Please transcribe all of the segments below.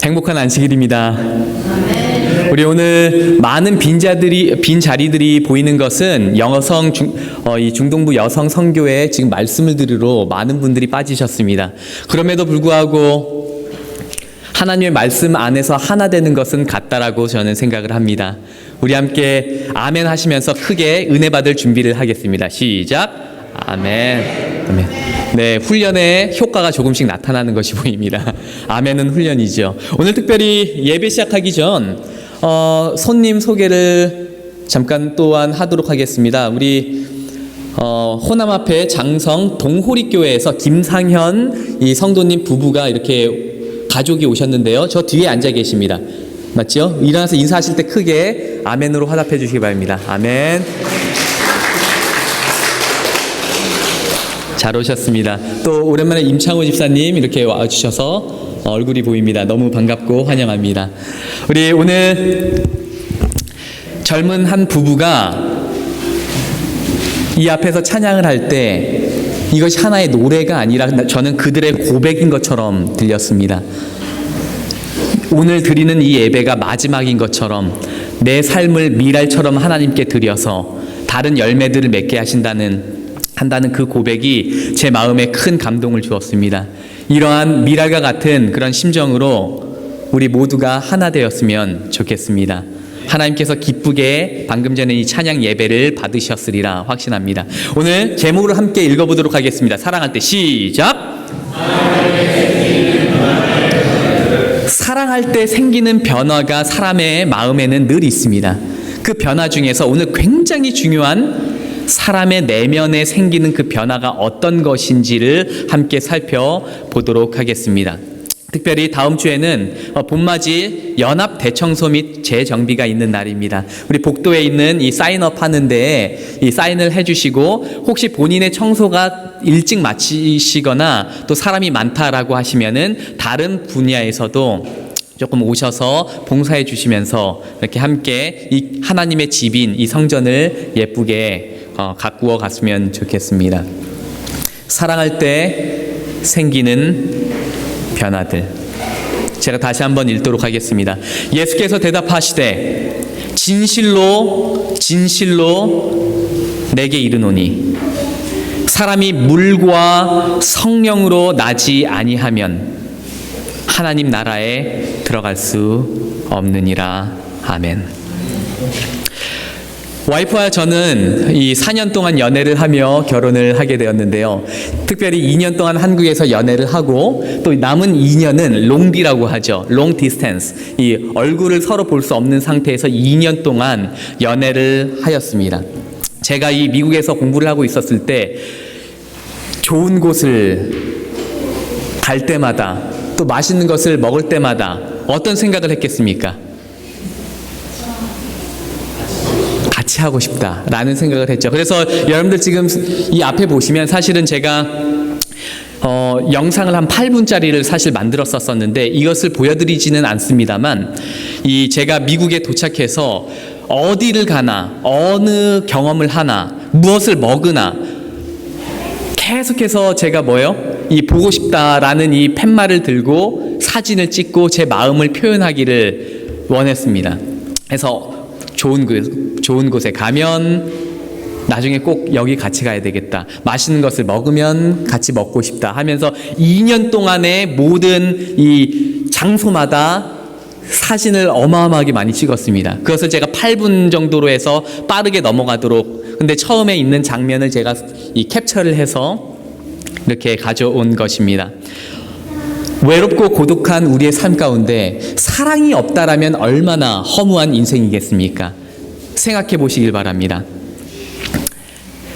행복한 안식일입니다. 우리 오늘 많은 빈 자리들이 보이는 것은 이 중동부 여성 선교회 지금 말씀을 들으러 많은 분들이 빠지셨습니다. 그럼에도 불구하고 하나님의 말씀 안에서 하나 되는 것은 같다라고 저는 생각을 합니다. 우리 함께 아멘 하시면서 크게 은혜 받을 준비를 하겠습니다. 시작. 아멘. 아멘. 네, 훈련의 효과가 조금씩 나타나는 것이 보입니다. 아멘은 훈련이죠. 오늘 특별히 예배 시작하기 전 손님 소개를 잠깐 또한 하도록 하겠습니다. 우리 호남 앞에 장성 동호리교회에서 김상현 이 성도님 부부가 이렇게 가족이 오셨는데요. 저 뒤에 앉아 계십니다. 맞죠? 일어나서 인사하실 때 크게 아멘으로 화답해 주시기 바랍니다. 아멘. 잘 오셨습니다. 또 오랜만에 임창호 집사님 이렇게 와주셔서 얼굴이 보입니다. 너무 반갑고 환영합니다. 우리 오늘 젊은 한 부부가 이 앞에서 찬양을 할 때 이것이 하나의 노래가 아니라 저는 그들의 고백인 것처럼 들렸습니다. 오늘 드리는 이 예배가 마지막인 것처럼 내 삶을 미랄처럼 하나님께 드려서 다른 열매들을 맺게 한다는 그 고백이 제 마음에 큰 감동을 주었습니다. 이러한 미랄과 같은 그런 심정으로 우리 모두가 하나 되었으면 좋겠습니다. 하나님께서 기쁘게 방금 전에 이 찬양 예배를 받으셨으리라 확신합니다. 오늘 제목으로 함께 읽어보도록 하겠습니다. 사랑할 때 시작! 사랑할 때 생기는 변화가 사람의 마음에는 늘 있습니다. 그 변화 중에서 오늘 굉장히 중요한 사람의 내면에 생기는 그 변화가 어떤 것인지를 함께 살펴보도록 하겠습니다. 특별히 다음 주에는 봄맞이 연합 대청소 및 재정비가 있는 날입니다. 우리 복도에 있는 이 사인업 하는데 이 사인을 해주시고 혹시 본인의 청소가 일찍 마치시거나 또 사람이 많다라고 하시면은 다른 분야에서도 조금 오셔서 봉사해 주시면서 이렇게 함께 이 하나님의 집인 이 성전을 예쁘게 가꾸어 갔으면 좋겠습니다. 사랑할 때 생기는 변화들. 제가 다시 한번 읽도록 하겠습니다. 예수께서 대답하시되 진실로 내게 이르노니 사람이 물과 성령으로 나지 아니하면 하나님 나라에 들어갈 수 없느니라. 아멘. 와이프와 저는 이 4년 동안 연애를 하며 결혼을 하게 되었는데요. 특별히 2년 동안 한국에서 연애를 하고 또 남은 2년은 롱디라고 하죠. 롱 디스턴스. 이 얼굴을 서로 볼 수 없는 상태에서 2년 동안 연애를 하였습니다. 제가 이 미국에서 공부를 하고 있었을 때 좋은 곳을 갈 때마다 또 맛있는 것을 먹을 때마다 어떤 생각을 했겠습니까? 같이 하고 싶다라는 생각을 했죠. 그래서 여러분들 지금 이 앞에 보시면 사실은 제가 영상을 한 8분짜리를 사실 만들었었는데 이것을 보여드리지는 않습니다만 제가 미국에 도착해서 어디를 가나 어느 경험을 하나 무엇을 먹으나 계속해서 제가 이 보고 싶다라는 이 팻말을 들고 사진을 찍고 제 마음을 표현하기를 원했습니다. 그래서 좋은 곳에 가면 나중에 꼭 여기 같이 가야 되겠다. 맛있는 것을 먹으면 같이 먹고 싶다 하면서 2년 동안의 모든 이 장소마다 사진을 어마어마하게 많이 찍었습니다. 그것을 제가 8분 정도로 해서 빠르게 넘어가도록 근데 처음에 있는 장면을 제가 이 캡처를 해서 이렇게 가져온 것입니다. 외롭고 고독한 우리의 삶 가운데 사랑이 없다라면 얼마나 허무한 인생이겠습니까? 생각해 보시길 바랍니다.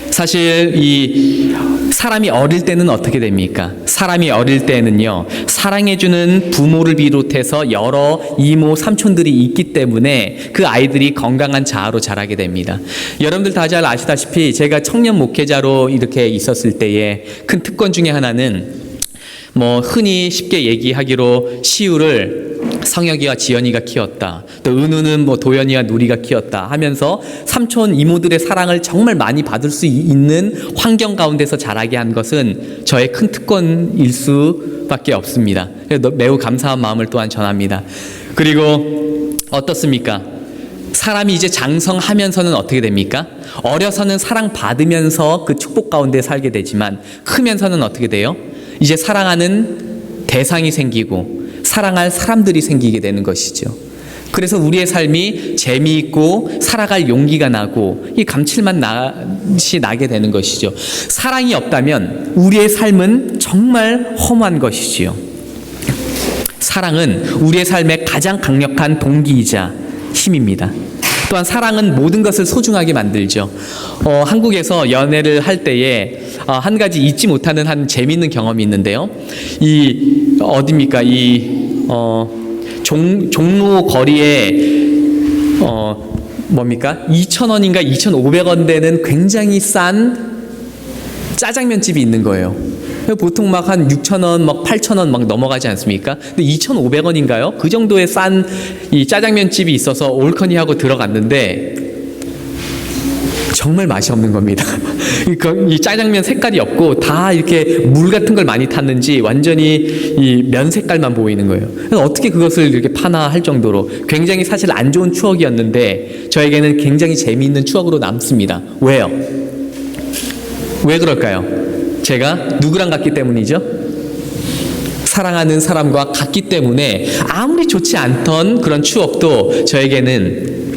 사실 이 사람이 어릴 때는 어떻게 됩니까? 사람이 어릴 때는요, 사랑해주는 부모를 비롯해서 여러 이모, 삼촌들이 있기 때문에 그 아이들이 건강한 자아로 자라게 됩니다. 여러분들 다 잘 아시다시피 제가 청년 목회자로 이렇게 있었을 때에 큰 특권 중에 하나는 흔히 쉽게 얘기하기로 시유를 성혁이와 지연이가 키웠다. 또 은우는 뭐 도연이와 누리가 키웠다 하면서 삼촌 이모들의 사랑을 정말 많이 받을 수 있는 환경 가운데서 자라게 한 것은 저의 큰 특권일 수밖에 없습니다. 매우 감사한 마음을 또한 전합니다. 그리고 어떻습니까? 사람이 이제 장성하면서는 어떻게 됩니까? 어려서는 사랑받으면서 그 축복 가운데 살게 되지만 크면서는 어떻게 돼요? 이제 사랑하는 대상이 생기고 사랑할 사람들이 생기게 되는 것이죠. 그래서 우리의 삶이 재미있고 살아갈 용기가 나고 이 감칠맛이 나게 되는 것이죠. 사랑이 없다면 우리의 삶은 정말 험한 것이지요. 사랑은 우리의 삶의 가장 강력한 동기이자 힘입니다. 또한 사랑은 모든 것을 소중하게 만들죠. 한국에서 연애를 할 때에 한 가지 잊지 못하는 한 재미있는 경험이 있는데요. 이 어디입니까? 종로 거리에 뭡니까? 2,000원인가 2,500원 되는 굉장히 싼 짜장면 집이 있는 거예요. 보통 막 한 6,000원, 막 8,000원 막 넘어가지 않습니까? 근데 2,500원인가요? 그 정도의 싼 이 짜장면 집이 있어서 올커니 하고 들어갔는데 정말 맛이 없는 겁니다. 이 짜장면 색깔이 없고 다 이렇게 물 같은 걸 많이 탔는지 완전히 이 면 색깔만 보이는 거예요. 어떻게 그것을 이렇게 파나 할 정도로 굉장히 사실 안 좋은 추억이었는데 저에게는 굉장히 재미있는 추억으로 남습니다. 왜요? 왜 그럴까요? 제가 누구랑 갔기 때문이죠? 사랑하는 사람과 같기 때문에 아무리 좋지 않던 그런 추억도 저에게는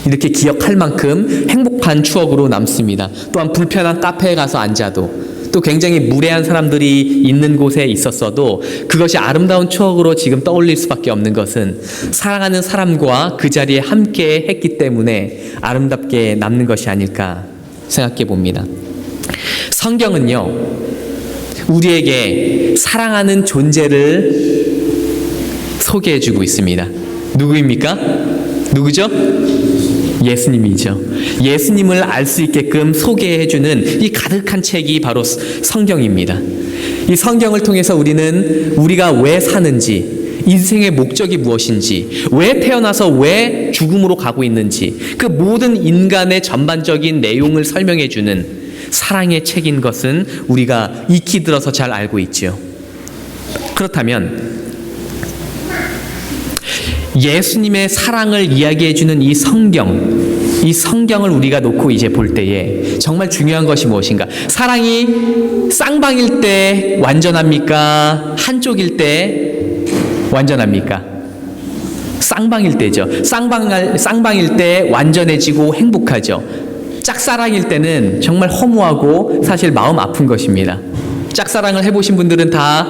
이렇게 기억할 만큼 행복한 추억으로 남습니다. 또한 불편한 카페에 가서 앉아도 또 굉장히 무례한 사람들이 있는 곳에 있었어도 그것이 아름다운 추억으로 지금 떠올릴 수밖에 없는 것은 사랑하는 사람과 그 자리에 함께 했기 때문에 아름답게 남는 것이 아닐까 생각해 봅니다. 성경은요, 우리에게 사랑하는 존재를 소개해주고 있습니다. 누구입니까? 누구죠? 예수님이죠. 예수님을 알 수 있게끔 소개해주는 이 가득한 책이 바로 성경입니다. 이 성경을 통해서 우리는 우리가 왜 사는지, 인생의 목적이 무엇인지, 왜 태어나서 왜 죽음으로 가고 있는지, 그 모든 인간의 전반적인 내용을 설명해주는 사랑의 책인 것은 우리가 익히 들어서 잘 알고 있지요. 그렇다면 예수님의 사랑을 이야기해주는 이 성경을 우리가 놓고 이제 볼 때에 정말 중요한 것이 무엇인가? 사랑이 쌍방일 때 완전합니까? 한쪽일 때 완전합니까? 쌍방일 때죠. 쌍방일 때 완전해지고 행복하죠. 짝사랑일 때는 정말 허무하고 사실 마음 아픈 것입니다. 짝사랑을 해보신 분들은 다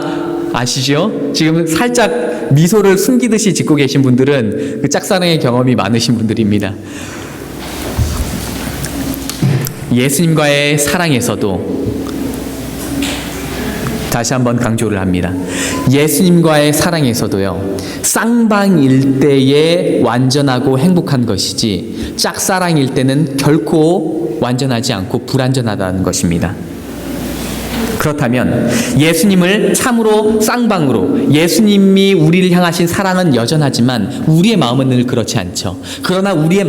아시죠? 지금 살짝 미소를 숨기듯이 짓고 계신 분들은 그 짝사랑의 경험이 많으신 분들입니다. 예수님과의 사랑에서도 다시 한번 강조를 합니다. 예수님과의 사랑에서도요, 쌍방일 때에 완전하고 행복한 것이지 짝사랑일 때는 결코 완전하지 않고 불완전하다는 것입니다. 그렇다면 예수님을 참으로 쌍방으로, 예수님이 우리를 향하신 사랑은 여전하지만 우리의 마음은 늘 그렇지 않죠. 그러나 우리의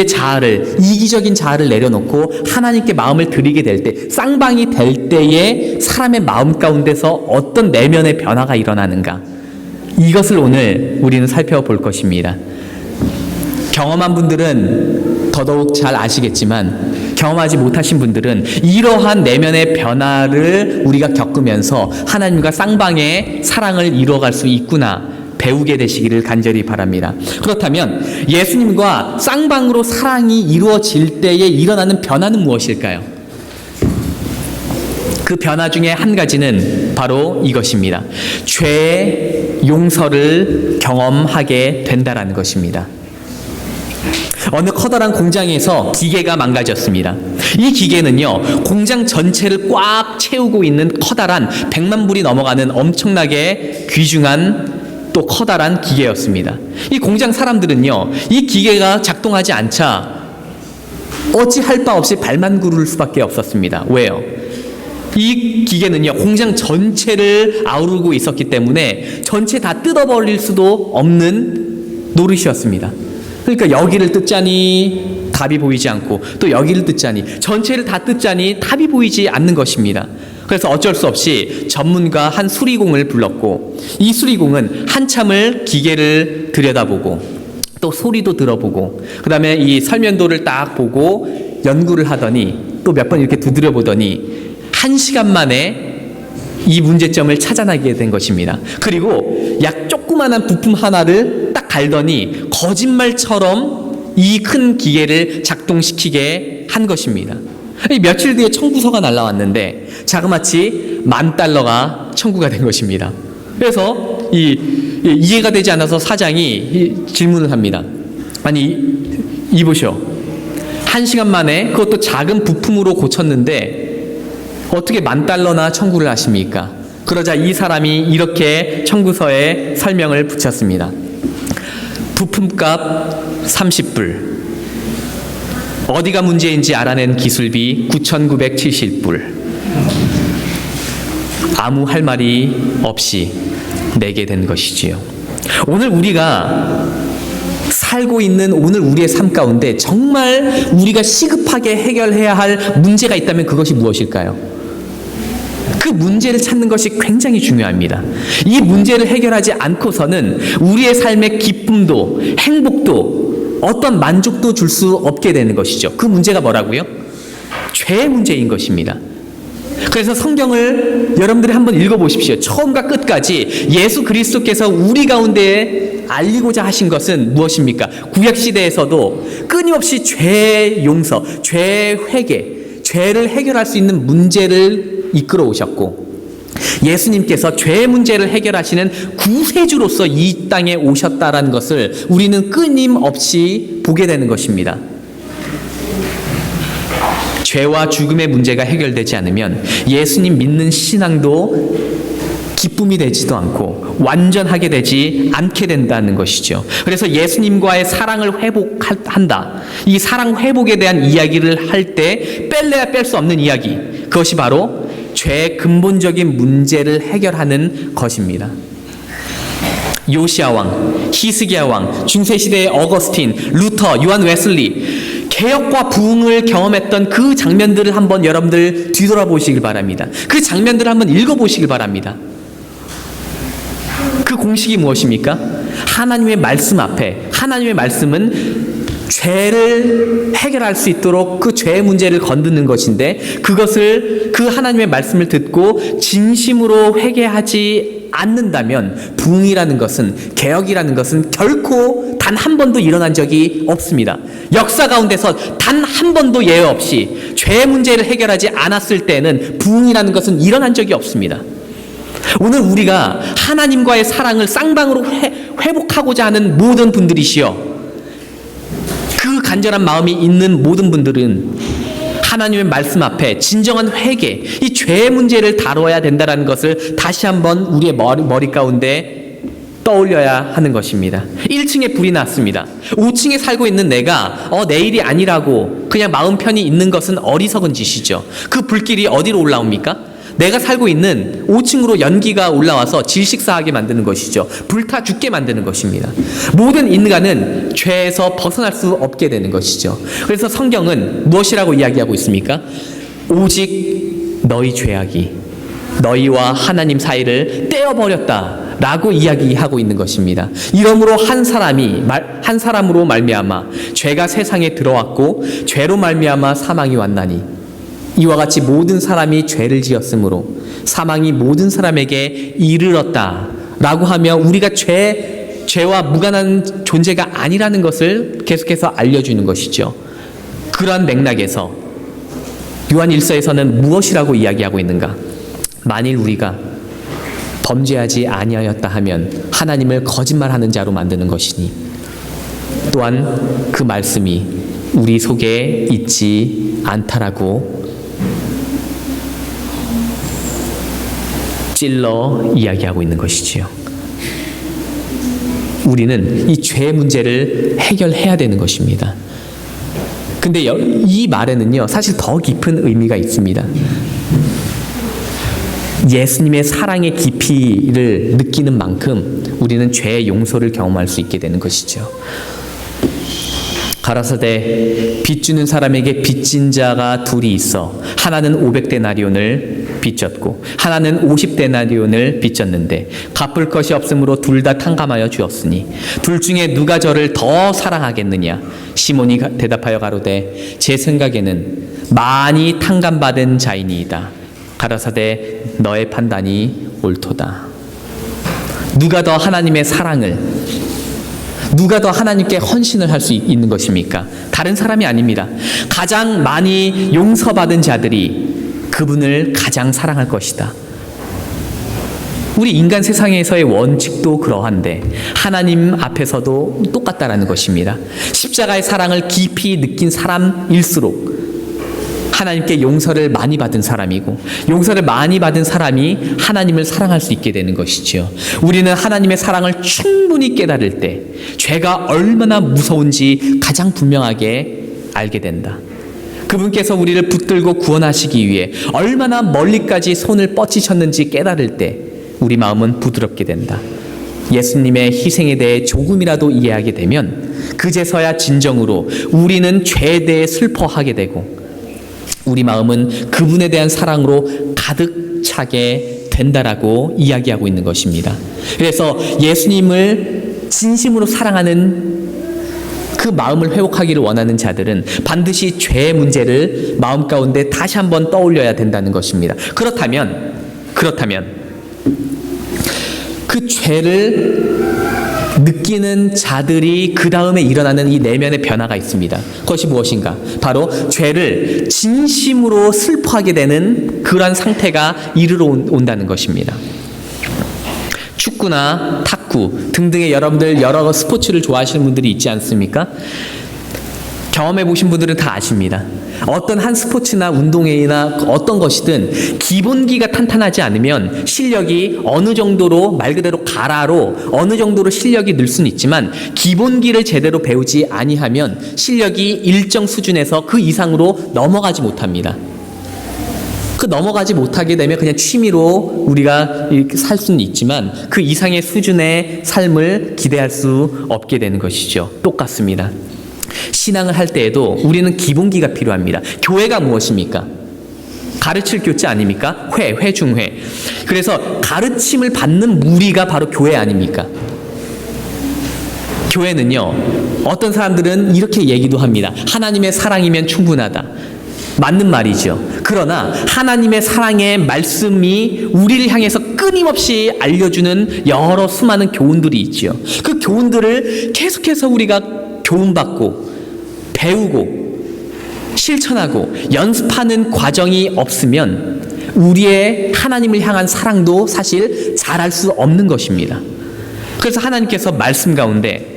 자아를, 이기적인 자아를 내려놓고 하나님께 마음을 드리게 될 때, 쌍방이 될 때에 사람의 마음 가운데서 어떤 내면의 변화가 일어나는가, 이것을 오늘 우리는 살펴볼 것입니다. 경험한 분들은 더더욱 잘 아시겠지만 경험하지 못하신 분들은 이러한 내면의 변화를 우리가 겪으면서 하나님과 쌍방의 사랑을 이루어갈 수 있구나 배우게 되시기를 간절히 바랍니다. 그렇다면 예수님과 쌍방으로 사랑이 이루어질 때에 일어나는 변화는 무엇일까요? 그 변화 중에 한 가지는 바로 이것입니다. 죄의 용서를 경험하게 된다라는 것입니다. 어느 커다란 공장에서 기계가 망가졌습니다. 이 기계는요, 공장 전체를 꽉 채우고 있는 커다란 100만 불이 넘어가는 엄청나게 귀중한 또 커다란 기계였습니다. 이 공장 사람들은요, 이 기계가 작동하지 않자 어찌할 바 없이 발만 구를 수밖에 없었습니다. 왜요? 이 기계는요, 공장 전체를 아우르고 있었기 때문에 전체 다 뜯어버릴 수도 없는 노릇이었습니다. 그러니까 여기를 뜯자니 답이 보이지 않고, 또 여기를 뜯자니, 전체를 다 뜯자니 답이 보이지 않는 것입니다. 그래서 어쩔 수 없이 전문가 한 수리공을 불렀고, 이 수리공은 한참을 기계를 들여다보고 또 소리도 들어보고, 그 다음에 이 설면도를 딱 보고 연구를 하더니, 또 몇 번 이렇게 두드려 보더니 1시간 만에 이 문제점을 찾아내게 된 것입니다. 그리고 약 조그만한 부품 하나를 딱 갈더니 거짓말처럼 이 큰 기계를 작동시키게 한 것입니다. 며칠 뒤에 청구서가 날라왔는데 자그마치 $10,000가 청구가 된 것입니다. 그래서 이해가 되지 않아서 사장이 질문을 합니다. 아니, 이보시오. 1시간 만에 그것도 작은 부품으로 고쳤는데 어떻게 $10,000나 청구를 하십니까? 그러자 이 사람이 이렇게 청구서에 설명을 붙였습니다. 부품값 30불, 어디가 문제인지 알아낸 기술비 9,970불, 아무 할 말이 없이 내게 된 것이지요. 오늘 우리가 살고 있는 오늘 우리의 삶 가운데 정말 우리가 시급하게 해결해야 할 문제가 있다면 그것이 무엇일까요? 그 문제를 찾는 것이 굉장히 중요합니다. 이 문제를 해결하지 않고서는 우리의 삶의 기쁨도 행복도 어떤 만족도 줄 수 없게 되는 것이죠. 그 문제가 뭐라고요? 죄의 문제인 것입니다. 그래서 성경을 여러분들이 한번 읽어보십시오. 처음과 끝까지 예수 그리스도께서 우리 가운데 알리고자 하신 것은 무엇입니까? 구약시대에서도 끊임없이 죄 용서, 죄 회개, 죄를 해결할 수 있는 문제를 이끌어 오셨고, 예수님께서 죄의 문제를 해결하시는 구세주로서 이 땅에 오셨다라는 것을 우리는 끊임없이 보게 되는 것입니다. 죄와 죽음의 문제가 해결되지 않으면 예수님 믿는 신앙도 기쁨이 되지도 않고 완전하게 되지 않게 된다는 것이죠. 그래서 예수님과의 사랑을 회복한다. 이 사랑 회복에 대한 이야기를 할 때 뺄래야 뺄 수 없는 이야기, 그것이 바로 죄의 근본적인 문제를 해결하는 것입니다. 요시야 왕, 히스기야 왕, 중세시대의 어거스틴, 루터, 요한 웨슬리, 개혁과 부흥을 경험했던 그 장면들을 한번 여러분들 뒤돌아보시길 바랍니다. 그 장면들을 한번 읽어보시길 바랍니다. 그 공식이 무엇입니까? 하나님의 말씀 앞에, 하나님의 말씀은 죄를 해결할 수 있도록 그 죄의 문제를 건드는 것인데, 그것을 그 하나님의 말씀을 듣고 진심으로 회개하지 않는다면 부흥이라는 것은, 개혁이라는 것은 결코 단 한 번도 일어난 적이 없습니다. 역사 가운데서 단 한 번도 예외 없이 죄의 문제를 해결하지 않았을 때는 부흥이라는 것은 일어난 적이 없습니다. 오늘 우리가 하나님과의 사랑을 쌍방으로 회복하고자 하는 모든 분들이시여, 그 간절한 마음이 있는 모든 분들은 하나님의 말씀 앞에 진정한 회개, 이 죄의 문제를 다뤄야 된다는 것을 다시 한번 우리의 머리 가운데 떠올려야 하는 것입니다. 1층에 불이 났습니다. 5층에 살고 있는 내가 내일이 아니라고 그냥 마음 편히 있는 것은 어리석은 짓이죠. 그 불길이 어디로 올라옵니까? 내가 살고 있는 5층으로 연기가 올라와서 질식사하게 만드는 것이죠. 불타 죽게 만드는 것입니다. 모든 인간은 죄에서 벗어날 수 없게 되는 것이죠. 그래서 성경은 무엇이라고 이야기하고 있습니까? 오직 너희 죄악이 너희와 하나님 사이를 떼어버렸다 라고 이야기하고 있는 것입니다. 이러므로 한 사람으로 말미암아 죄가 세상에 들어왔고 죄로 말미암아 사망이 왔나니, 이와 같이 모든 사람이 죄를 지었으므로 사망이 모든 사람에게 이르렀다 라고 하며 우리가 죄와 무관한 존재가 아니라는 것을 계속해서 알려주는 것이죠. 그러한 맥락에서 요한 1서에서는 무엇이라고 이야기하고 있는가? 만일 우리가 범죄하지 아니하였다 하면 하나님을 거짓말하는 자로 만드는 것이니, 또한 그 말씀이 우리 속에 있지 않다라고 찔러 이야기하고 있는 것이지요. 우리는 이 죄 문제를 해결해야 되는 것입니다. 근데 이 말에는요, 사실 더 깊은 의미가 있습니다. 예수님의 사랑의 깊이를 느끼는 만큼 우리는 죄의 용서를 경험할 수 있게 되는 것이죠. 가라사대 빚주는 사람에게 빚진 자가 둘이 있어 하나는 500데나리온을 빚졌고 하나는 50데나리온을 빚졌는데 갚을 것이 없으므로 둘 다 탕감하여 주었으니 둘 중에 누가 저를 더 사랑하겠느냐? 시몬이 대답하여 가로되 제 생각에는 많이 탕감받은 자이니이다. 가라사대 너의 판단이 옳도다. 누가 더 하나님의 사랑을, 누가 더 하나님께 헌신을 할 수 있는 것입니까? 다른 사람이 아닙니다. 가장 많이 용서받은 자들이 그분을 가장 사랑할 것이다. 우리 인간 세상에서의 원칙도 그러한데 하나님 앞에서도 똑같다라는 것입니다. 십자가의 사랑을 깊이 느낀 사람일수록 하나님께 용서를 많이 받은 사람이고 용서를 많이 받은 사람이 하나님을 사랑할 수 있게 되는 것이지요. 우리는 하나님의 사랑을 충분히 깨달을 때 죄가 얼마나 무서운지 가장 분명하게 알게 된다. 그분께서 우리를 붙들고 구원하시기 위해 얼마나 멀리까지 손을 뻗치셨는지 깨달을 때 우리 마음은 부드럽게 된다. 예수님의 희생에 대해 조금이라도 이해하게 되면 그제서야 진정으로 우리는 죄에 대해 슬퍼하게 되고 우리 마음은 그분에 대한 사랑으로 가득 차게 된다라고 이야기하고 있는 것입니다. 그래서 예수님을 진심으로 사랑하는 그 마음을 회복하기를 원하는 자들은 반드시 죄의 문제를 마음 가운데 다시 한번 떠올려야 된다는 것입니다. 그렇다면 그 죄를 느끼는 자들이 그 다음에 일어나는 이 내면의 변화가 있습니다. 그것이 무엇인가? 바로 죄를 진심으로 슬퍼하게 되는 그러한 상태가 이르러 온다는 것입니다. 축구나 탁구 등등의 여러분들 여러 스포츠를 좋아하시는 분들이 있지 않습니까? 경험해 보신 분들은 다 아십니다. 어떤 한 스포츠나 운동회나 어떤 것이든 기본기가 탄탄하지 않으면 실력이 어느 정도로 말 그대로 가라로 어느 정도로 실력이 늘 수는 있지만 기본기를 제대로 배우지 아니하면 실력이 일정 수준에서 그 이상으로 넘어가지 못합니다. 그 넘어가지 못하게 되면 그냥 취미로 우리가 살 수는 있지만 그 이상의 수준의 삶을 기대할 수 없게 되는 것이죠. 똑같습니다. 신앙을 할 때에도 우리는 기본기가 필요합니다. 교회가 무엇입니까? 가르칠 교체 아닙니까? 회중회. 그래서 가르침을 받는 무리가 바로 교회 아닙니까? 교회는요, 어떤 사람들은 이렇게 얘기도 합니다. 하나님의 사랑이면 충분하다. 맞는 말이죠. 그러나 하나님의 사랑의 말씀이 우리를 향해서 끊임없이 알려주는 여러 수많은 교훈들이 있죠. 그 교훈들을 계속해서 우리가 교훈받고 배우고 실천하고 연습하는 과정이 없으면 우리의 하나님을 향한 사랑도 사실 잘할 수 없는 것입니다. 그래서 하나님께서 말씀 가운데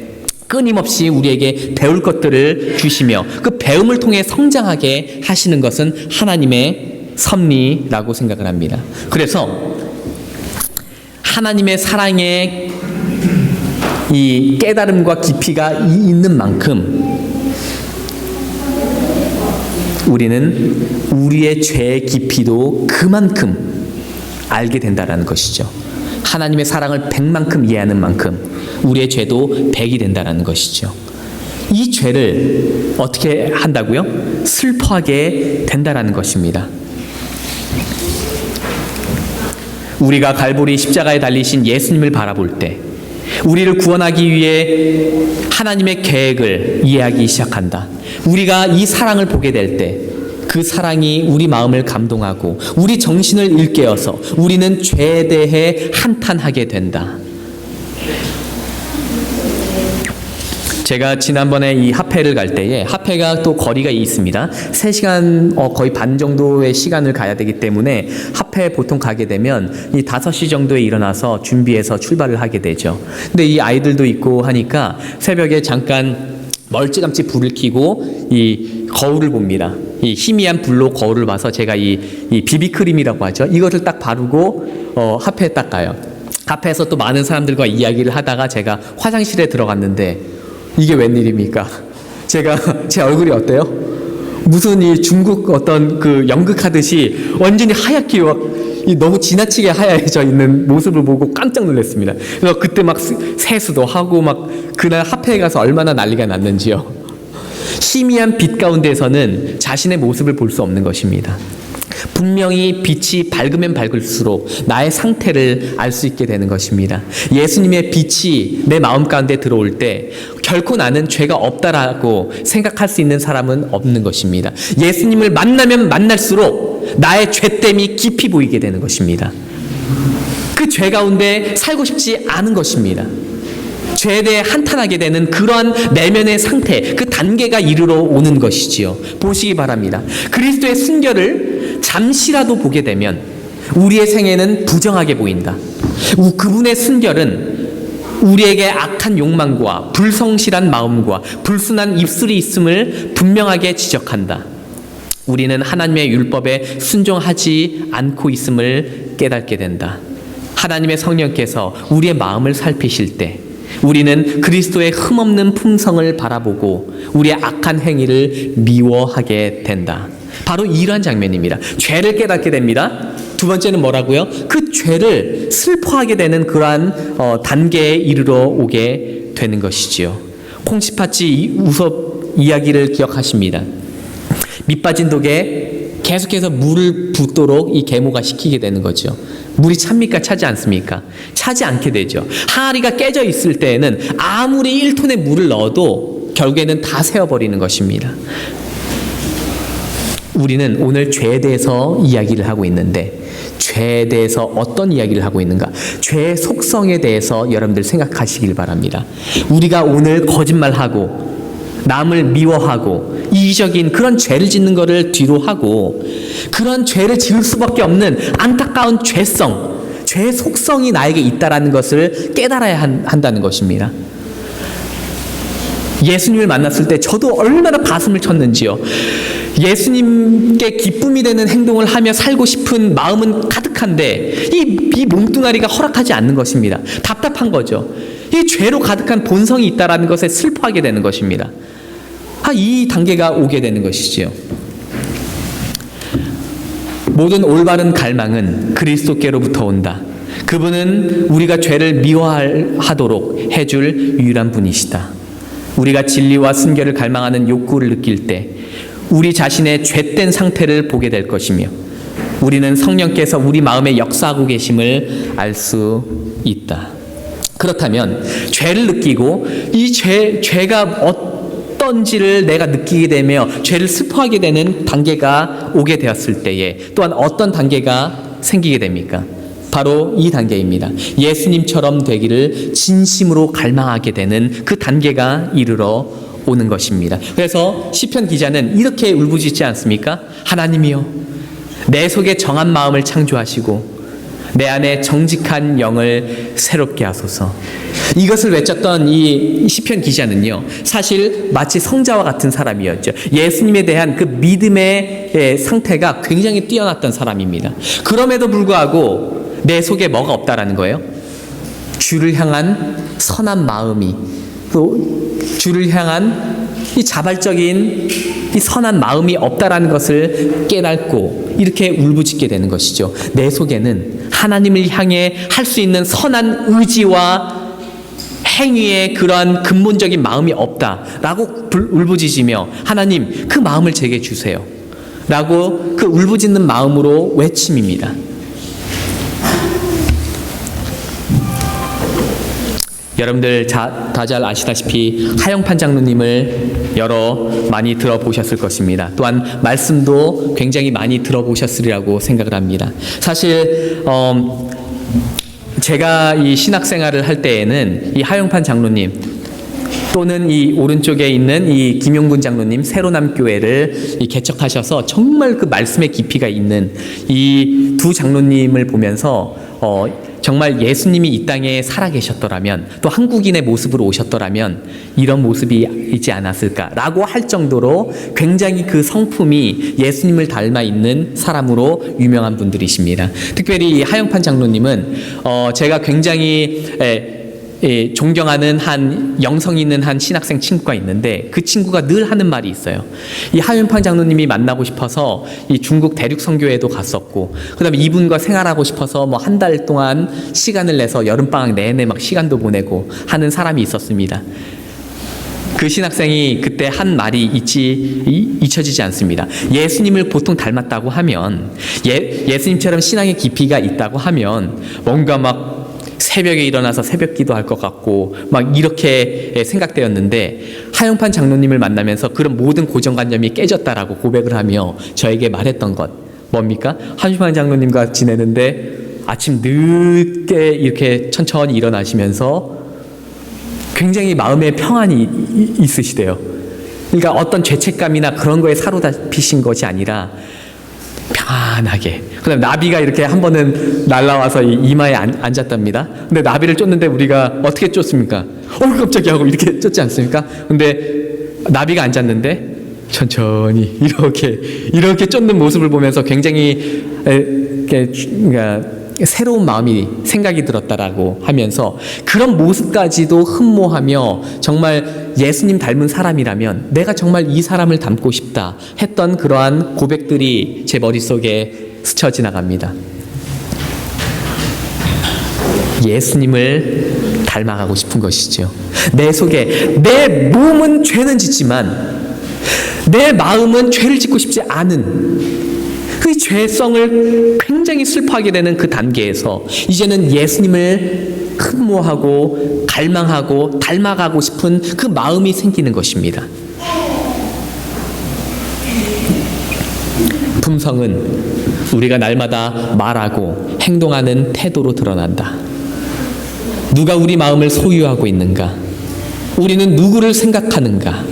끊임없이 우리에게 배울 것들을 주시며 그 배움을 통해 성장하게 하시는 것은 하나님의 섭리라고 생각을 합니다. 그래서 하나님의 사랑의 이 깨달음과 깊이가 있는 만큼 우리는 우리의 죄의 깊이도 그만큼 알게 된다는 것이죠. 하나님의 사랑을 100만큼 이해하는 만큼 우리의 죄도 100이 된다는 것이죠. 이 죄를 어떻게 한다고요? 슬퍼하게 된다는 것입니다. 우리가 갈보리 십자가에 달리신 예수님을 바라볼 때 우리를 구원하기 위해 하나님의 계획을 이해하기 시작한다. 우리가 이 사랑을 보게 될 때 그 사랑이 우리 마음을 감동하고 우리 정신을 일깨워서 우리는 죄에 대해 한탄하게 된다. 제가 지난번에 이 합회를 갈 때에 합회가 또 거리가 있습니다. 3시간 거의 반 정도의 시간을 가야 되기 때문에 합회 보통 가게 되면 이 5시 정도에 일어나서 준비해서 출발을 하게 되죠. 근데 이 아이들도 있고 하니까 새벽에 잠깐 멀찌감치 불을 켜고 이 거울을 봅니다. 이 희미한 불로 거울을 봐서 제가 이 비비크림이라고 하죠. 이것을 딱 바르고 합회에 딱 가요. 합회에서 또 많은 사람들과 이야기를 하다가 제가 화장실에 들어갔는데 이게 웬일입니까? 제가 제 얼굴이 어때요? 무슨 이 중국 어떤 그 연극하듯이 완전히 하얗게 너무 지나치게 하얘져 있는 모습을 보고 깜짝 놀랐습니다. 그래서 그때 막 세수도 하고 막 그날 화폐에 가서 얼마나 난리가 났는지요. 희미한 빛 가운데서는 자신의 모습을 볼 수 없는 것입니다. 분명히 빛이 밝으면 밝을수록 나의 상태를 알 수 있게 되는 것입니다. 예수님의 빛이 내 마음 가운데 들어올 때 결코 나는 죄가 없다라고 생각할 수 있는 사람은 없는 것입니다. 예수님을 만나면 만날수록 나의 죄됨이 깊이 보이게 되는 것입니다. 그 죄 가운데 살고 싶지 않은 것입니다. 죄에 대해 한탄하게 되는 그러한 내면의 상태, 그 단계가 이르러 오는 것이지요. 보시기 바랍니다. 그리스도의 순결을 잠시라도 보게 되면 우리의 생애는 부정하게 보인다. 그분의 순결은 우리에게 악한 욕망과 불성실한 마음과 불순한 입술이 있음을 분명하게 지적한다. 우리는 하나님의 율법에 순종하지 않고 있음을 깨닫게 된다. 하나님의 성령께서 우리의 마음을 살피실 때 우리는 그리스도의 흠없는 품성을 바라보고 우리의 악한 행위를 미워하게 된다. 바로 이러한 장면입니다. 죄를 깨닫게 됩니다. 두 번째는 뭐라고요? 그 죄를 슬퍼하게 되는 그러한 단계에 이르러 오게 되는 것이지요. 콩쥐팥쥐 우섭 이야기를 기억하십니다. 밑빠진 독에 계속해서 물을 붓도록 이 계모가 시키게 되는 거죠. 물이 찹니까? 차지 않습니까? 차지 않게 되죠. 항아리가 깨져 있을 때에는 아무리 1톤의 물을 넣어도 결국에는 다 새어버리는 것입니다. 우리는 오늘 죄에 대해서 이야기를 하고 있는데 죄에 대해서 어떤 이야기를 하고 있는가? 죄의 속성에 대해서 여러분들 생각하시길 바랍니다. 우리가 오늘 거짓말하고 남을 미워하고 이기적인 그런 죄를 짓는 것을 뒤로 하고 그런 죄를 지을 수밖에 없는 안타까운 죄성, 죄의 속성이 나에게 있다라는 것을 깨달아야 한다는 것입니다. 예수님을 만났을 때 저도 얼마나 가슴을 쳤는지요. 예수님께 기쁨이 되는 행동을 하며 살고 싶은 마음은 가득한데 이 몸뚱아리가 허락하지 않는 것입니다. 답답한 거죠. 이 죄로 가득한 본성이 있다라는 것에 슬퍼하게 되는 것입니다. 이 단계가 오게 되는 것이지요. 모든 올바른 갈망은 그리스도께로부터 온다. 그분은 우리가 죄를 미워하도록 해줄 유일한 분이시다. 우리가 진리와 순결을 갈망하는 욕구를 느낄 때 우리 자신의 죄된 상태를 보게 될 것이며 우리는 성령께서 우리 마음에 역사하고 계심을 알 수 있다. 그렇다면 죄를 느끼고 이 죄가 어떤지를 내가 느끼게 되며 죄를 슬퍼하게 되는 단계가 오게 되었을 때에 또한 어떤 단계가 생기게 됩니까? 바로 이 단계입니다. 예수님처럼 되기를 진심으로 갈망하게 되는 그 단계가 이르러 오는 것입니다. 그래서 시편 기자는 이렇게 울부짖지 않습니까? 하나님이여, 내 속에 정한 마음을 창조하시고 내 안에 정직한 영을 새롭게 하소서. 이것을 외쳤던 이 시편 기자는요, 사실 마치 성자와 같은 사람이었죠. 예수님에 대한 그 믿음의 상태가 굉장히 뛰어났던 사람입니다. 그럼에도 불구하고 내 속에 뭐가 없다라는 거예요? 주를 향한 선한 마음이, 또 주를 향한 이 자발적인 이 선한 마음이 없다라는 것을 깨닫고 이렇게 울부짖게 되는 것이죠. 내 속에는 하나님을 향해 할 수 있는 선한 의지와 행위의 그러한 근본적인 마음이 없다라고 울부짖으며 하나님 그 마음을 제게 주세요 라고 그 울부짖는 마음으로 외침입니다. 여러분들 다 잘 아시다시피 하영판 장로님을 많이 들어보셨을 것입니다. 또한 말씀도 굉장히 많이 들어보셨으리라고 생각을 합니다. 사실 제가 이 신학생활을 할 때에는 이 하영판 장로님 또는 이 오른쪽에 있는 이 김용군 장로님 새로남교회를 개척하셔서 정말 그 말씀의 깊이가 있는 이 두 장로님을 보면서 정말 예수님이 이 땅에 살아계셨더라면 또 한국인의 모습으로 오셨더라면 이런 모습이 있지 않았을까라고 할 정도로 굉장히 그 성품이 예수님을 닮아 있는 사람으로 유명한 분들이십니다. 특별히 하영판 장로님은 제가 굉장히 존경하는 한 영성 있는 한 신학생 친구가 있는데 그 친구가 늘 하는 말이 있어요. 이 하윤팡 장로님이 만나고 싶어서 이 중국 대륙 선교회도 갔었고, 그다음에 이분과 생활하고 싶어서 뭐 한 달 동안 시간을 내서 여름방학 내내 막 시간도 보내고 하는 사람이 있었습니다. 그 신학생이 그때 한 말이 잊혀지지 않습니다. 예수님을 보통 닮았다고 하면, 예수님처럼 신앙의 깊이가 있다고 하면 뭔가 막 새벽에 일어나서 새벽 기도할 것 같고 막 이렇게 생각되었는데, 하영판 장로님을 만나면서 그런 모든 고정관념이 깨졌다라고 고백을 하며 저에게 말했던 것 뭡니까? 하영판 장로님과 지내는데 아침 늦게 이렇게 천천히 일어나시면서 굉장히 마음에 평안이 있으시대요. 그러니까 어떤 죄책감이나 그런 거에 사로잡히신 것이 아니라 편안하게. 그다음 나비가 이렇게 한 번은 날라와서 이마에 앉았답니다. 근데 나비를 쫓는데 우리가 어떻게 쫓습니까? 깜짝이야 하고 이렇게 쫓지 않습니까? 근데 나비가 앉았는데 천천히 이렇게 쫓는 모습을 보면서 굉장히 그러니까 새로운 마음이 생각이 들었다라고 하면서, 그런 모습까지도 흠모하며 정말 예수님 닮은 사람이라면 내가 정말 이 사람을 닮고 싶다 했던 그러한 고백들이 제 머릿속에 스쳐 지나갑니다. 예수님을 닮아가고 싶은 것이죠. 내 속에 내 몸은 죄는 짓지만 내 마음은 죄를 짓고 싶지 않은 그 죄성을 굉장히 슬퍼하게 되는 그 단계에서 이제는 예수님을 흠모하고 갈망하고 닮아가고 싶은 그 마음이 생기는 것입니다. 품성은 우리가 날마다 말하고 행동하는 태도로 드러난다. 누가 우리 마음을 소유하고 있는가? 우리는 누구를 생각하는가?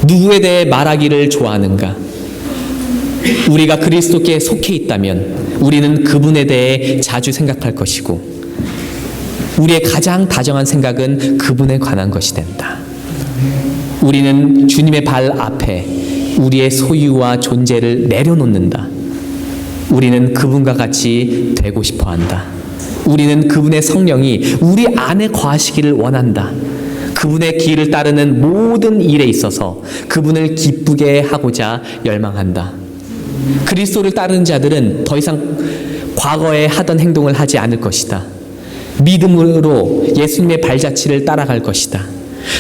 누구에 대해 말하기를 좋아하는가? 우리가 그리스도께 속해 있다면 우리는 그분에 대해 자주 생각할 것이고, 우리의 가장 다정한 생각은 그분에 관한 것이 된다. 우리는 주님의 발 앞에 우리의 소유와 존재를 내려놓는다. 우리는 그분과 같이 되고 싶어 한다. 우리는 그분의 성령이 우리 안에 거하시기를 원한다. 그분의 길을 따르는 모든 일에 있어서 그분을 기쁘게 하고자 열망한다. 그리스도를 따르는 자들은 더 이상 과거에 하던 행동을 하지 않을 것이다. 믿음으로 예수님의 발자취를 따라갈 것이다.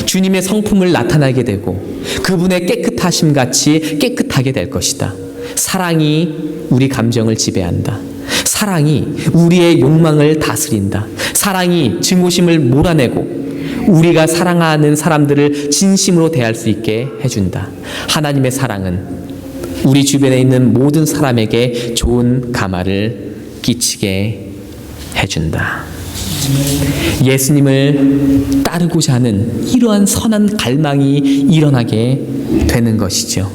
주님의 성품을 나타나게 되고 그분의 깨끗하심 같이 깨끗하게 될 것이다. 사랑이 우리 감정을 지배한다. 사랑이 우리의 욕망을 다스린다. 사랑이 증오심을 몰아내고 우리가 사랑하는 사람들을 진심으로 대할 수 있게 해준다. 하나님의 사랑은 우리 주변에 있는 모든 사람에게 좋은 감화를 끼치게 해준다. 예수님을 따르고자 하는 이러한 선한 갈망이 일어나게 되는 것이죠.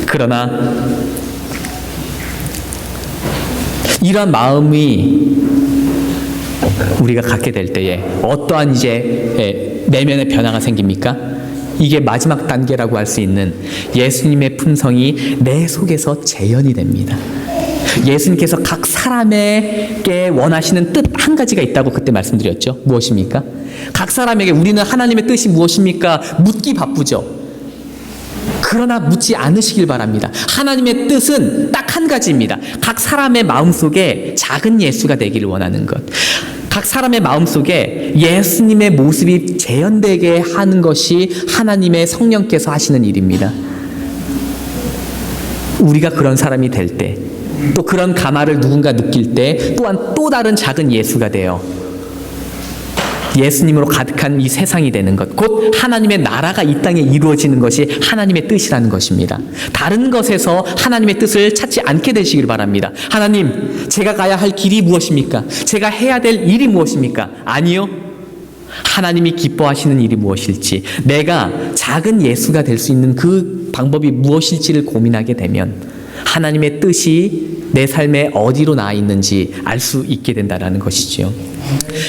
그러나 이러한 마음이 우리가 갖게 될 때에 어떠한 이제 내면의 변화가 생깁니까? 이게 마지막 단계라고 할 수 있는 예수님의 품성이 내 속에서 재현이 됩니다. 예수님께서 각 사람에게 원하시는 뜻 한 가지가 있다고 그때 말씀드렸죠. 무엇입니까? 각 사람에게 우리는 하나님의 뜻이 무엇입니까? 묻기 바쁘죠. 그러나 묻지 않으시길 바랍니다. 하나님의 뜻은 딱 한 가지입니다. 각 사람의 마음속에 작은 예수가 되기를 원하는 것. 각 사람의 마음속에 예수님의 모습이 재현되게 하는 것이 하나님의 성령께서 하시는 일입니다. 우리가 그런 사람이 될 때, 또 그런 감화를 누군가 느낄 때 또한 또 다른 작은 예수가 되어 예수님으로 가득한 이 세상이 되는 것, 곧 하나님의 나라가 이 땅에 이루어지는 것이 하나님의 뜻이라는 것입니다. 다른 것에서 하나님의 뜻을 찾지 않게 되시길 바랍니다. 하나님, 제가 가야 할 길이 무엇입니까? 제가 해야 될 일이 무엇입니까? 아니요. 하나님이 기뻐하시는 일이 무엇일지, 내가 작은 예수가 될 수 있는 그 방법이 무엇일지를 고민하게 되면 하나님의 뜻이 내 삶에 어디로 나와 있는지 알 수 있게 된다는 것이지요.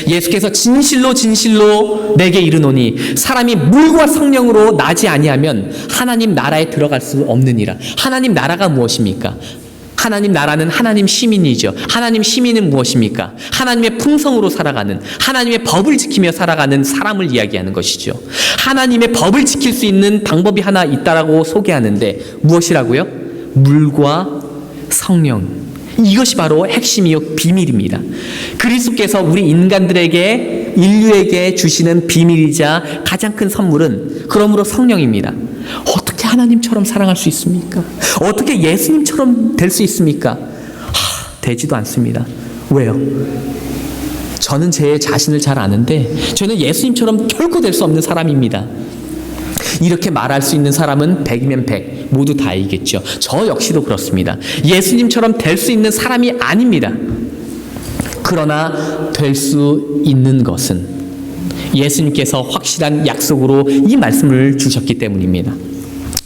예수께서 진실로 진실로 내게 이르노니 사람이 물과 성령으로 나지 아니하면 하나님 나라에 들어갈 수 없느니라. 하나님 나라가 무엇입니까? 하나님 나라는 하나님 시민이죠. 하나님 시민은 무엇입니까? 하나님의 풍성으로 살아가는, 하나님의 법을 지키며 살아가는 사람을 이야기하는 것이죠. 하나님의 법을 지킬 수 있는 방법이 하나 있다라고 소개하는데 무엇이라고요? 물과 성령. 이것이 바로 핵심이요 비밀입니다. 그리스도께서 우리 인간들에게, 인류에게 주시는 비밀이자 가장 큰 선물은 그러므로 성령입니다. 어떻게 하나님처럼 사랑할 수 있습니까? 어떻게 예수님처럼 될 수 있습니까? 되지도 않습니다. 왜요? 저는 제 자신을 잘 아는데 저는 예수님처럼 결코 될 수 없는 사람입니다. 이렇게 말할 수 있는 사람은 100이면 100 모두 다이겠죠. 저 역시도 그렇습니다. 예수님처럼 될 수 있는 사람이 아닙니다. 그러나 될 수 있는 것은 예수님께서 확실한 약속으로 이 말씀을 주셨기 때문입니다.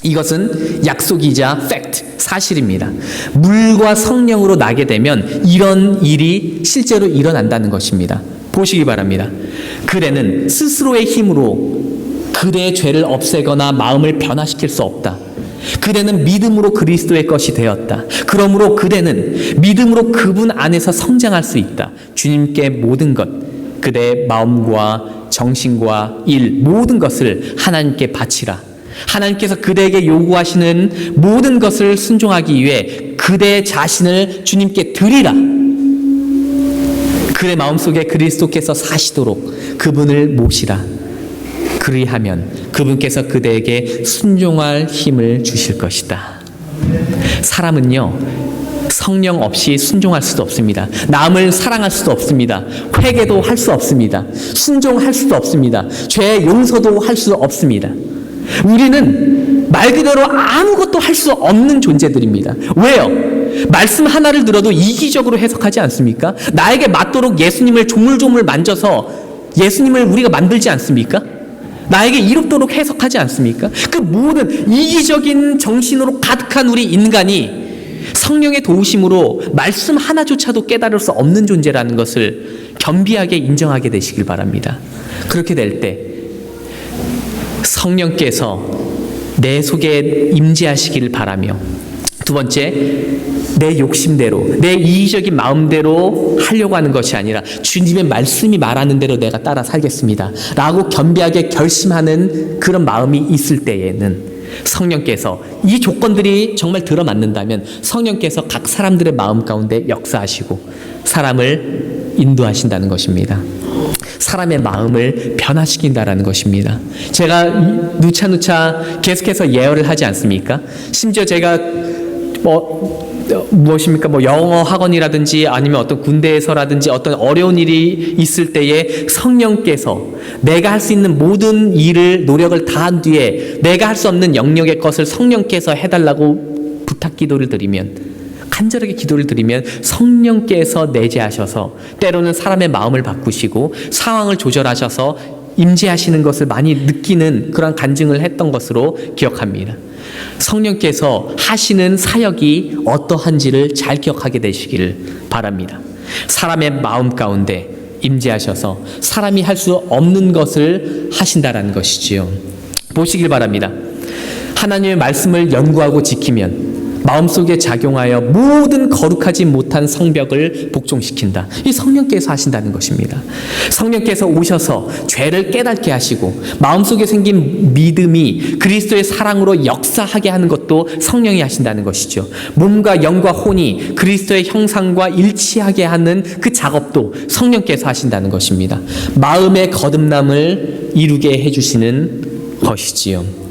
이것은 약속이자 팩트, 사실입니다. 물과 성령으로 나게 되면 이런 일이 실제로 일어난다는 것입니다. 보시기 바랍니다. 그대는 스스로의 힘으로 그대의 죄를 없애거나 마음을 변화시킬 수 없다. 그대는 믿음으로 그리스도의 것이 되었다. 그러므로 그대는 믿음으로 그분 안에서 성장할 수 있다. 주님께 모든 것, 그대의 마음과 정신과 일, 모든 것을 하나님께 바치라. 하나님께서 그대에게 요구하시는 모든 것을 순종하기 위해 그대 자신을 주님께 드리라. 그의 마음속에 그리스도께서 사시도록 그분을 모시라. 그리하면 그분께서 그대에게 순종할 힘을 주실 것이다. 사람은요, 성령 없이 순종할 수도 없습니다. 남을 사랑할 수도 없습니다. 회개도 할 수 없습니다. 순종할 수도 없습니다. 죄 용서도 할 수 없습니다. 우리는 말 그대로 아무것도 할 수 없는 존재들입니다. 왜요? 말씀 하나를 들어도 이기적으로 해석하지 않습니까? 나에게 맞도록 예수님을 조물조물 만져서 예수님을 우리가 만들지 않습니까? 나에게 이롭도록 해석하지 않습니까? 그 모든 이기적인 정신으로 가득한 우리 인간이 성령의 도우심으로 말씀 하나조차도 깨달을 수 없는 존재라는 것을 겸비하게 인정하게 되시길 바랍니다. 그렇게 될 때 성령께서 내 속에 임재하시기를 바라며, 두 번째, 내 욕심대로, 내 이기적인 마음대로 하려고 하는 것이 아니라 주님의 말씀이 말하는 대로 내가 따라 살겠습니다 라고 겸비하게 결심하는 그런 마음이 있을 때에는 성령께서, 이 조건들이 정말 들어맞는다면 성령께서 각 사람들의 마음 가운데 역사하시고 사람을 인도하신다는 것입니다. 사람의 마음을 변화시킨다라는 것입니다. 제가 누차누차 계속해서 예언을 하지 않습니까? 심지어 제가 무엇입니까? 영어 학원이라든지 아니면 어떤 군대에서라든지 어떤 어려운 일이 있을 때에 성령께서 내가 할 수 있는 모든 일을, 노력을 다한 뒤에 내가 할 수 없는 영역의 것을 성령께서 해달라고 부탁 기도를 드리면, 간절하게 기도를 드리면 성령께서 내재하셔서 때로는 사람의 마음을 바꾸시고 상황을 조절하셔서 임재하시는 것을 많이 느끼는 그런 간증을 했던 것으로 기억합니다. 성령께서 하시는 사역이 어떠한지를 잘 기억하게 되시기를 바랍니다. 사람의 마음 가운데 임재하셔서 사람이 할 수 없는 것을 하신다라는 것이지요. 보시길 바랍니다. 하나님의 말씀을 연구하고 지키면 마음속에 작용하여 모든 거룩하지 못한 성벽을 복종시킨다. 이 성령께서 하신다는 것입니다. 성령께서 오셔서 죄를 깨닫게 하시고 마음속에 생긴 믿음이 그리스도의 사랑으로 역사하게 하는 것도 성령이 하신다는 것이죠. 몸과 영과 혼이 그리스도의 형상과 일치하게 하는 그 작업도 성령께서 하신다는 것입니다. 마음의 거듭남을 이루게 해주시는 것이지요.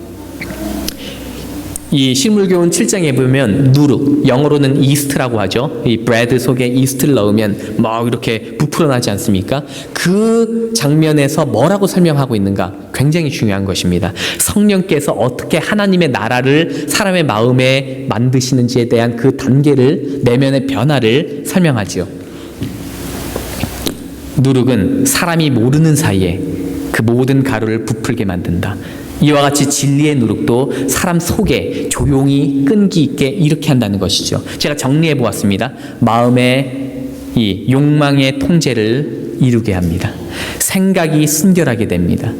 이 실물교훈 7장에 보면 누룩, 영어로는 이스트라고 하죠. 이 브레드 속에 이스트를 넣으면 막 이렇게 부풀어나지 않습니까? 그 장면에서 뭐라고 설명하고 있는가? 굉장히 중요한 것입니다. 성령께서 어떻게 하나님의 나라를 사람의 마음에 만드시는지에 대한 그 단계를, 내면의 변화를 설명하지요. 누룩은 사람이 모르는 사이에 그 모든 가루를 부풀게 만든다. 이와 같이 진리의 누룩도 사람 속에 조용히 끈기 있게 이렇게 한다는 것이죠. 제가 정리해 보았습니다. 마음의 이 욕망의 통제를 이루게 합니다. 생각이 순결하게 됩니다.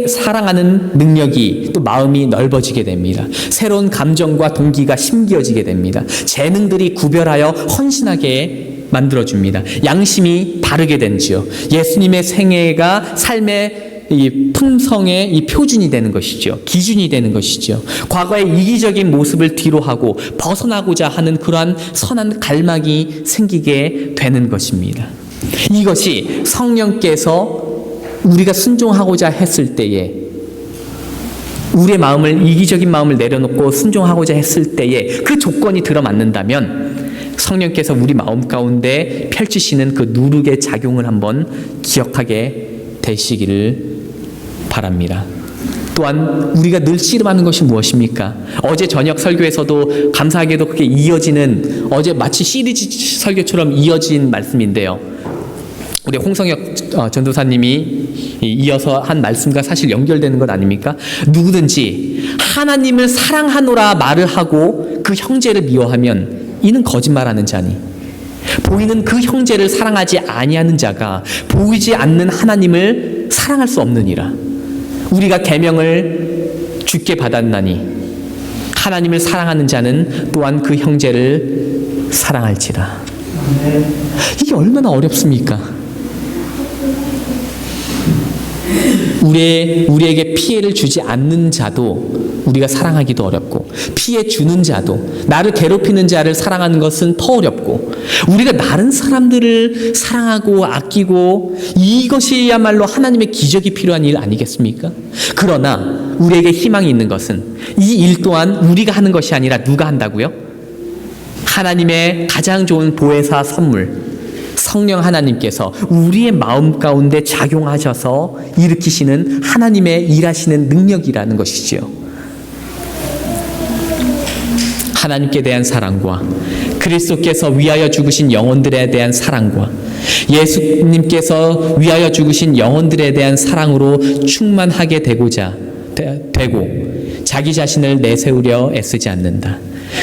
사랑하는 능력이 또 마음이 넓어지게 됩니다. 새로운 감정과 동기가 심기어지게 됩니다. 재능들이 구별하여 헌신하게 만들어줍니다. 양심이 바르게 된지요. 예수님의 생애가 삶의 이 품성의 이 표준이 되는 것이죠. 기준이 되는 것이죠. 과거의 이기적인 모습을 뒤로하고 벗어나고자 하는 그러한 선한 갈망이 생기게 되는 것입니다. 이것이 성령께서 우리가 순종하고자 했을 때에, 우리의 마음을, 이기적인 마음을 내려놓고 순종하고자 했을 때에 그 조건이 들어맞는다면 성령께서 우리 마음 가운데 펼치시는 그 누룩의 작용을 한번 기억하게 되시기를 바랍니다. 또한 우리가 늘 씨름하는 것이 무엇입니까? 어제 저녁 설교에서도 감사하게도 그게 이어지는, 어제 마치 시리즈 설교처럼 이어진 말씀인데요. 우리 홍성혁 전도사님이 이어서 한 말씀과 사실 연결되는 것 아닙니까? 누구든지 하나님을 사랑하노라 말을 하고 그 형제를 미워하면 이는 거짓말하는 자니, 보이는 그 형제를 사랑하지 아니하는 자가 보이지 않는 하나님을 사랑할 수 없느니라. 우리가 계명을 주께 받았나니 하나님을 사랑하는 자는 또한 그 형제를 사랑할지라. 이게 얼마나 어렵습니까? 우리에게 피해를 주지 않는 자도 우리가 사랑하기도 어렵고, 피해 주는 자도, 나를 괴롭히는 자를 사랑하는 것은 더 어렵고, 우리가 다른 사람들을 사랑하고 아끼고, 이것이야말로 하나님의 기적이 필요한 일 아니겠습니까? 그러나 우리에게 희망이 있는 것은 이 일 또한 우리가 하는 것이 아니라 누가 한다고요? 하나님의 가장 좋은 보혜사 선물, 성령 하나님께서 우리의 마음 가운데 작용하셔서 일으키시는 하나님의 일하시는 능력이라는 것이지요. 하나님께 대한 사랑과 그리스도께서 위하여 죽으신 영혼들에 대한 사랑과 예수님께서 위하여 죽으신 영혼들에 대한 사랑으로 충만하게 되고 자기 자신을 내세우려 애쓰지 않는다.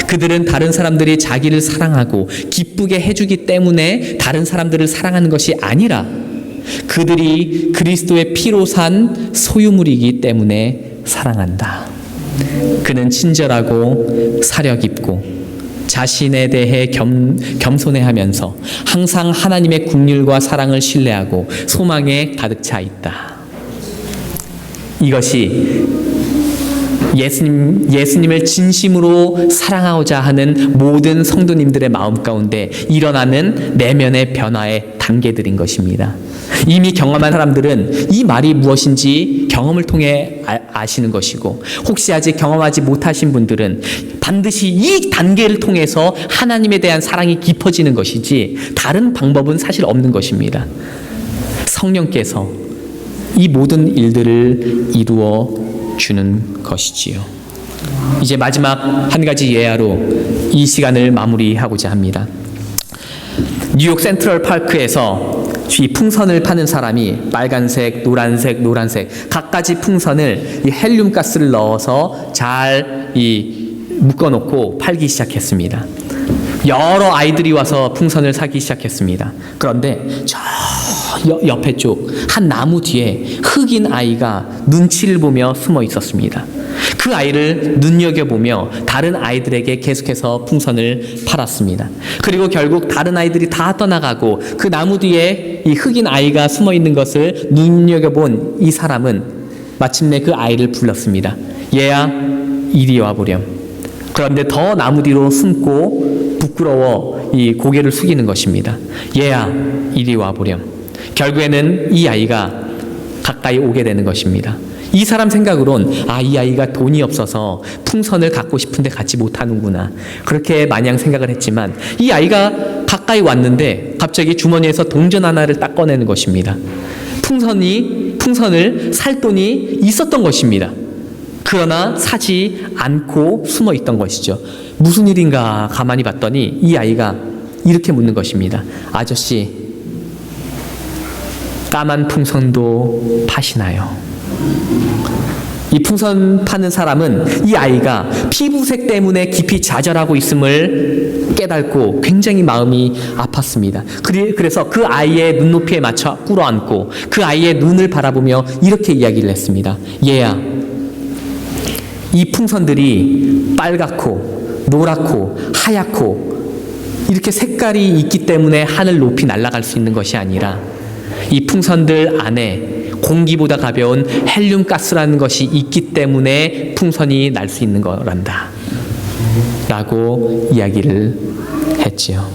그들은 다른 사람들이 자기를 사랑하고 기쁘게 해주기 때문에 다른 사람들을 사랑하는 것이 아니라 그들이 그리스도의 피로 산 소유물이기 때문에 사랑한다. 그는 친절하고 사려 깊고 자신에 대해 겸손해하면서 항상 하나님의 긍휼과 사랑을 신뢰하고 소망에 가득 차 있다. 이것이 예수님을 진심으로 사랑하고자 하는 모든 성도님들의 마음 가운데 일어나는 내면의 변화의 단계들인 것입니다. 이미 경험한 사람들은 이 말이 무엇인지 경험을 통해 아시는 것이고, 혹시 아직 경험하지 못하신 분들은 반드시 이 단계를 통해서 하나님에 대한 사랑이 깊어지는 것이지 다른 방법은 사실 없는 것입니다. 성령께서 이 모든 일들을 이루어 주는 것이지요. 이제 마지막 한 가지 예화로 이 시간을 마무리하고자 합니다. 뉴욕 센트럴 파크에서 이 풍선을 파는 사람이 빨간색, 노란색 갖가지 풍선을 이 헬륨 가스를 넣어서 잘 묶어놓고 팔기 시작했습니다. 여러 아이들이 와서 풍선을 사기 시작했습니다. 그런데 저 옆에 쪽 한 나무 뒤에 흑인 아이가 눈치를 보며 숨어 있었습니다. 그 아이를 눈여겨보며 다른 아이들에게 계속해서 풍선을 팔았습니다. 그리고 결국 다른 아이들이 다 떠나가고 그 나무 뒤에 이 흑인 아이가 숨어 있는 것을 눈여겨본 이 사람은 마침내 그 아이를 불렀습니다. 얘야, 이리 와보렴. 그런데 더 나무 뒤로 숨고 부끄러워 이 고개를 숙이는 것입니다. 얘야, 이리 와보렴. 결국에는 이 아이가 가까이 오게 되는 것입니다. 이 사람 생각으론 이 아이가 돈이 없어서 풍선을 갖고 싶은데 갖지 못하는구나, 그렇게 마냥 생각을 했지만 이 아이가 가까이 왔는데 갑자기 주머니에서 동전 하나를 딱 꺼내는 것입니다. 풍선을 살 돈이 있었던 것입니다. 그러나 사지 않고 숨어 있던 것이죠. 무슨 일인가 가만히 봤더니 이 아이가 이렇게 묻는 것입니다. 아저씨, 까만 풍선도 파시나요? 이 풍선 파는 사람은 이 아이가 피부색 때문에 깊이 좌절하고 있음을 깨닫고 굉장히 마음이 아팠습니다. 그래서 그 아이의 눈높이에 맞춰 꿇어앉고 그 아이의 눈을 바라보며 이렇게 이야기를 했습니다. 얘야, 이 풍선들이 빨갛고 노랗고 하얗고 이렇게 색깔이 있기 때문에 하늘 높이 날아갈 수 있는 것이 아니라 이 풍선들 안에 공기보다 가벼운 헬륨 가스라는 것이 있기 때문에 풍선이 날 수 있는 거란다 라고 이야기를 했지요.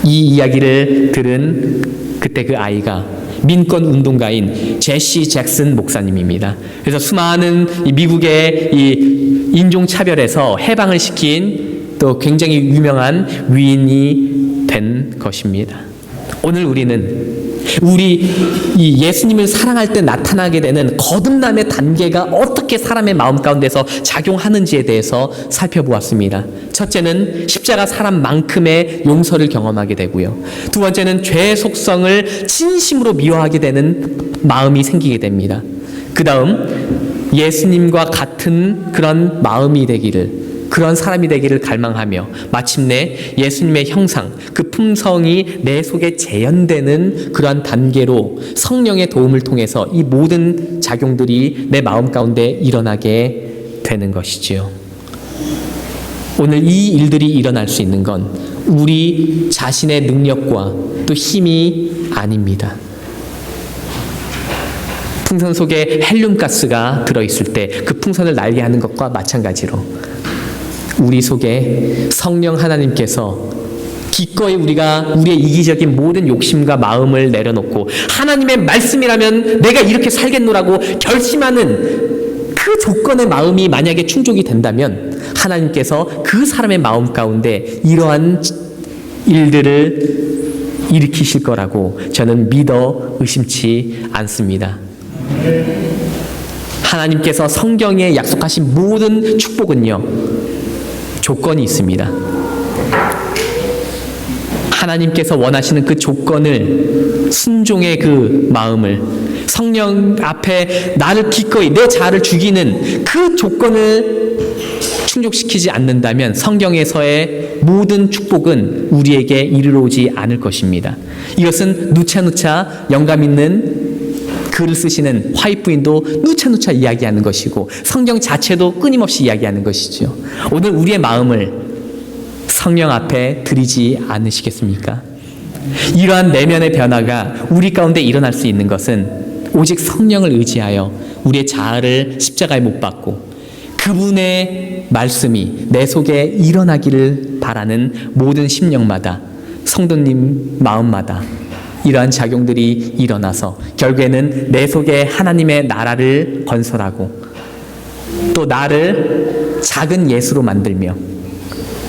이 이야기를 들은 그때 그 아이가 민권 운동가인 제시 잭슨 목사님입니다. 그래서 수많은 미국의 이 인종차별에서 해방을 시킨 또 굉장히 유명한 위인이 된 것입니다. 오늘 우리는 이 예수님을 사랑할 때 나타나게 되는 거듭남의 단계가 어떻게 사람의 마음 가운데서 작용하는지에 대해서 살펴보았습니다. 첫째는 십자가 사람만큼의 용서를 경험하게 되고요. 두 번째는 죄의 속성을 진심으로 미워하게 되는 마음이 생기게 됩니다. 그 다음 예수님과 같은 그런 마음이 되기를, 그런 사람이 되기를 갈망하며 마침내 예수님의 형상, 그 품성이 내 속에 재현되는 그러한 단계로 성령의 도움을 통해서 이 모든 작용들이 내 마음 가운데 일어나게 되는 것이지요. 오늘 이 일들이 일어날 수 있는 건 우리 자신의 능력과 또 힘이 아닙니다. 풍선 속에 헬륨가스가 들어있을 때 그 풍선을 날게 하는 것과 마찬가지로 우리 속에 성령 하나님께서 기꺼이 우리의 이기적인 모든 욕심과 마음을 내려놓고 하나님의 말씀이라면 내가 이렇게 살겠노라고 결심하는 그 조건의 마음이 만약에 충족이 된다면 하나님께서 그 사람의 마음 가운데 이러한 일들을 일으키실 거라고 저는 믿어 의심치 않습니다. 하나님께서 성경에 약속하신 모든 축복은요, 조건이 있습니다. 하나님께서 원하시는 그 조건을, 순종의 그 마음을, 성령 앞에 나를 기꺼이 내 자아를 죽이는 그 조건을 충족시키지 않는다면 성경에서의 모든 축복은 우리에게 이르러 오지 않을 것입니다. 이것은 누차 영감 있는 글을 쓰시는 화이트 부인도 누차 이야기하는 것이고 성경 자체도 끊임없이 이야기하는 것이죠. 오늘 우리의 마음을 성령 앞에 드리지 않으시겠습니까? 이러한 내면의 변화가 우리 가운데 일어날 수 있는 것은 오직 성령을 의지하여 우리의 자아를 십자가에 못 박고 그분의 말씀이 내 속에 일어나기를 바라는 모든 심령마다, 성도님 마음마다 이러한 작용들이 일어나서 결국에는 내 속에 하나님의 나라를 건설하고 또 나를 작은 예수로 만들며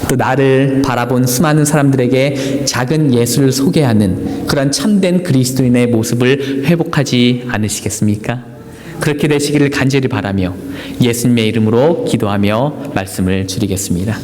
또 나를 바라본 수많은 사람들에게 작은 예수를 소개하는 그런 참된 그리스도인의 모습을 회복하지 않으시겠습니까? 그렇게 되시기를 간절히 바라며 예수님의 이름으로 기도하며 말씀을 드리겠습니다.